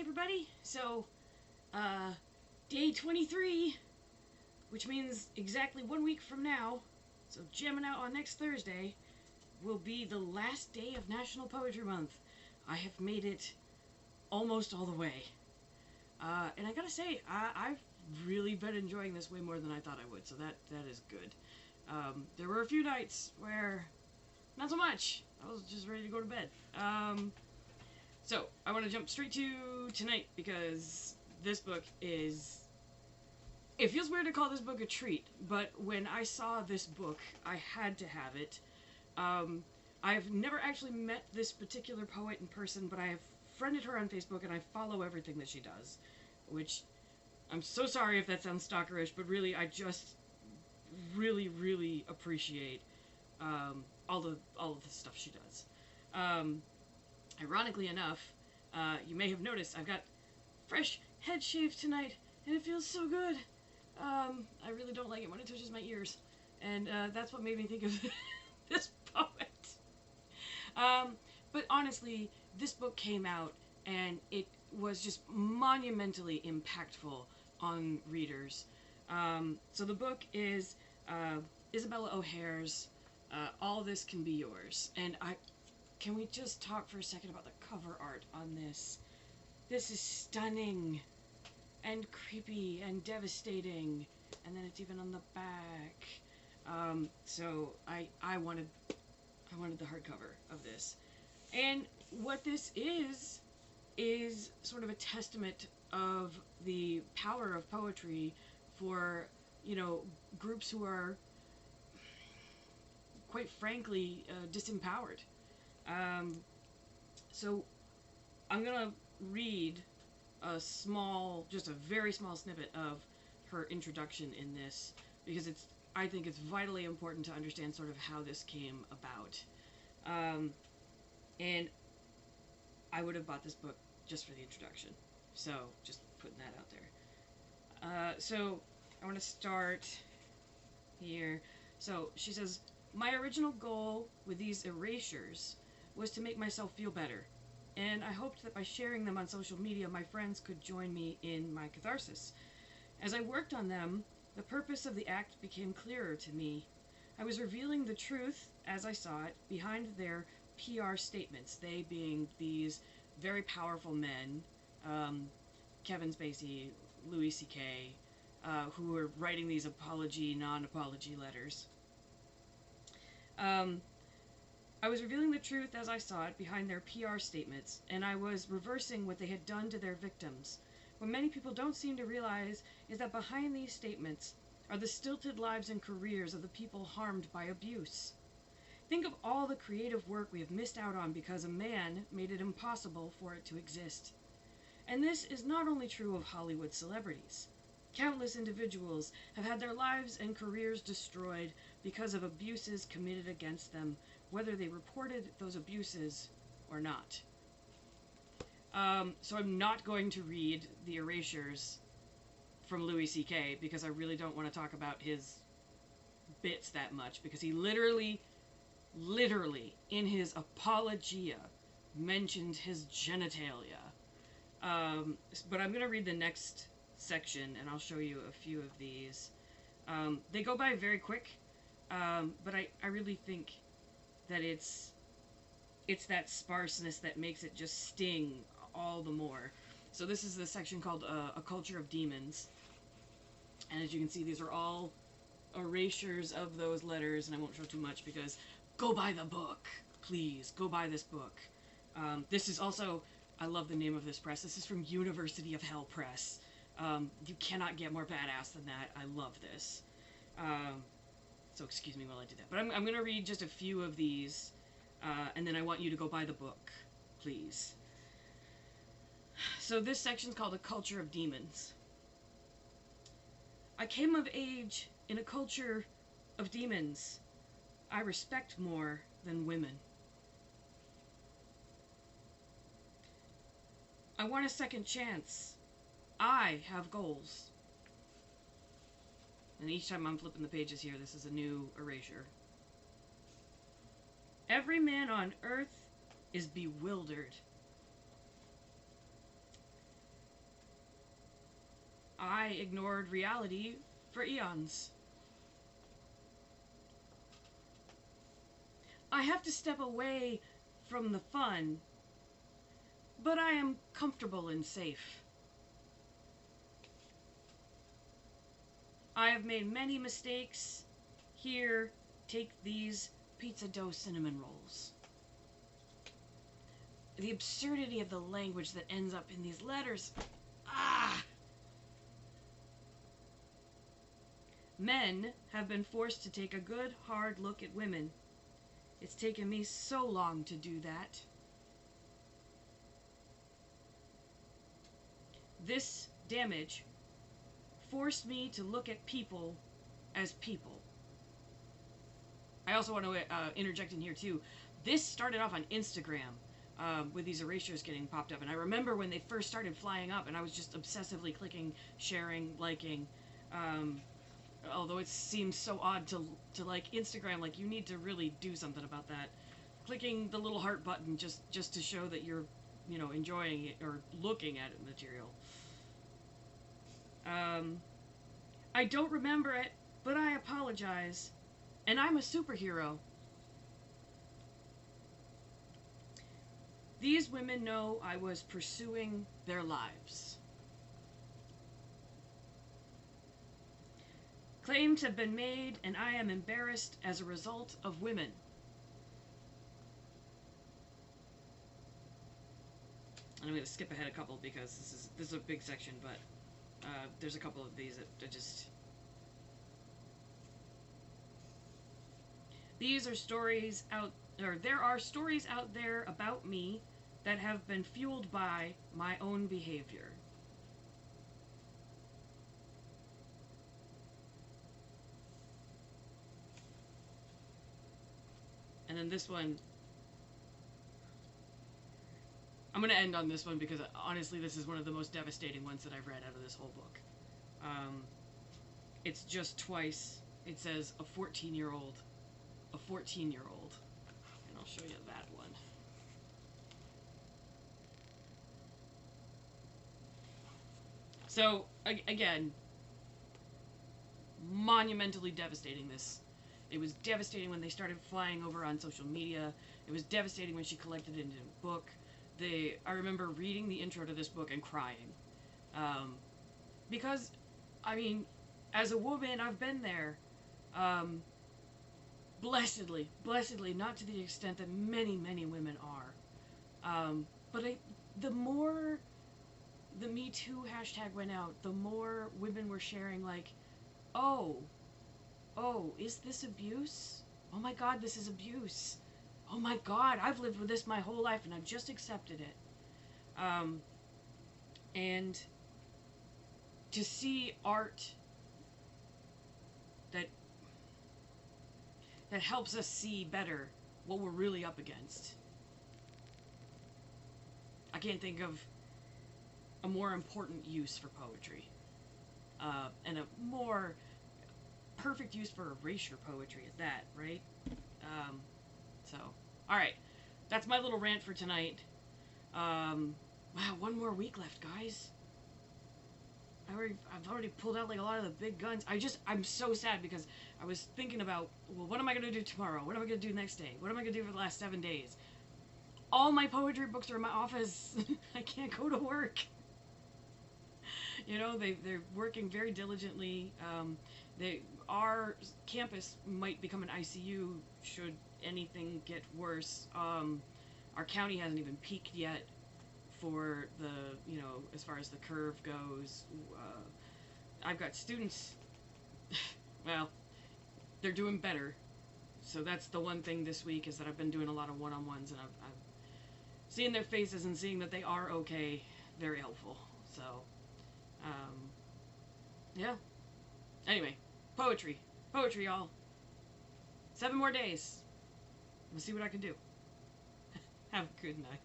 everybody. So, day 23, which means exactly 1 week from now, so jamming out on next Thursday, will be the last day of National Poetry Month. I have made it almost all the way. And I gotta say, I've really been enjoying this way more than I thought I would, so that is good. There were a few nights where, not so much. I was just ready to go to bed. So, I want to jump straight to tonight, because this book is... It feels weird to call this book a treat, but when I saw this book, I had to have it. I've never actually met this particular poet in person, but I have friended her on Facebook, and I follow everything that she does. Which, I'm so sorry if that sounds stalkerish, but really, I just really, really appreciate all of the stuff she does. Ironically enough, you may have noticed I've got fresh head shave tonight, and it feels so good. I really don't like it when it touches my ears, and that's what made me think of this poet. But honestly, this book came out, and it was just monumentally impactful on readers. So the book is Isabella O'Hare's All This Can Be Yours. And can we just talk for a second about the cover art on this? This is stunning and creepy and devastating, and then it's even on the back. So I wanted the hardcover of this. And what this is sort of a testament of the power of poetry for, groups who are, quite frankly, disempowered. So I'm going to read just a very small snippet of her introduction in this, because I think it's vitally important to understand sort of how this came about. And I would have bought this book just for the introduction. So, just putting that out there. So, I want to start here. So, she says, "My original goal with these erasures was to make myself feel better, and I hoped that by sharing them on social media, my friends could join me in my catharsis. As I worked on them, the purpose of the act became clearer to me. I was revealing the truth, as I saw it, behind their PR statements, they being these very powerful men, Kevin Spacey, Louis C.K., who were writing these apology, non-apology letters. I was revealing the truth as I saw it behind their PR statements, and I was reversing what they had done to their victims. What many people don't seem to realize is that behind these statements are the stilted lives and careers of the people harmed by abuse. Think of all the creative work we have missed out on because a man made it impossible for it to exist. And this is not only true of Hollywood celebrities. Countless individuals have had their lives and careers destroyed because of abuses committed against them, whether they reported those abuses or not." So I'm not going to read the erasures from Louis C.K. because I really don't want to talk about his bits that much, because he literally, in his apologia, mentioned his genitalia. But I'm going to read the next section, and I'll show you a few of these. They go by very quick, but I really think that it's that sparseness that makes it just sting all the more. So this is the section called A Culture of Demons. And as you can see, these are all erasures of those letters, and I won't show too much because go buy the book. Please, go buy this book. This is also, I love the name of this press. This is from University of Hell Press. You cannot get more badass than that. I love this. So excuse me while I do that. But I'm going to read just a few of these, and then I want you to go buy the book, please. So this section's called A Culture of Demons. "I came of age in a culture of demons I respect more than women. I want a second chance. I have goals." And each time I'm flipping the pages here, this is a new erasure. "Every man on earth is bewildered. ignored reality for eons. I have to step away from the fun, but I am comfortable and safe. I have made many mistakes. Here, take these pizza dough cinnamon rolls. The absurdity of the language that ends up in these letters. Ah! Men have been forced to take a good, hard look at women. It's taken me so long to do that. This damage forced me to look at people as people. I also want to interject in here too. This started off on Instagram with these erasures getting popped up, and I remember when they first started flying up, and I was just obsessively clicking, sharing, liking. Although it seems so odd to like Instagram, like you need to really do something about that. Clicking the little heart button just to show that you're, you know, enjoying it or looking at it material. I don't remember it, but I apologize. And I'm a superhero. These women know I was pursuing their lives. Claims have been made, and I am embarrassed as a result of women. And I'm going to skip ahead a couple because this is a big section, but there's a couple of these that just... These are stories out, or there are stories out there about me that have been fueled by my own behavior. And then this one, I'm going to end on this one because honestly this is one of the most devastating ones that I've read out of this whole book. It's just twice. It says a 14-year-old. A 14-year-old. And I'll show you that one. So, again, monumentally devastating this. It was devastating when they started flying over on social media. It was devastating when she collected it into a book. I remember reading the intro to this book and crying. Because, I mean, as a woman, I've been there. Blessedly, not to the extent that many, many women are. But the more the Me Too hashtag went out, the more women were sharing like, oh, is this abuse? Oh my God, this is abuse. Oh my God, I've lived with this my whole life and I've just accepted it. And to see art that helps us see better what we're really up against. I can't think of a more important use for poetry. And a more perfect use for erasure poetry at that, right? So, alright. That's my little rant for tonight. Wow, one more week left, guys. I've already pulled out like a lot of the big guns. I'm so sad because I was thinking about, well, what am I going to do tomorrow? What am I going to do next day? What am I going to do for the last 7 days? All my poetry books are in my office. I can't go to work. You know, they're working very diligently. Our campus might become an ICU should anything get worse. Our county hasn't even peaked yet for the, you know, as far as the curve goes. I've got students, well, they're doing better. So that's the one thing this week is that I've been doing a lot of one-on-ones, and I've seeing their faces and seeing that they are okay, very helpful. So, yeah. Anyway, poetry, y'all. 7 more days. We'll see what I can do. Have a good night.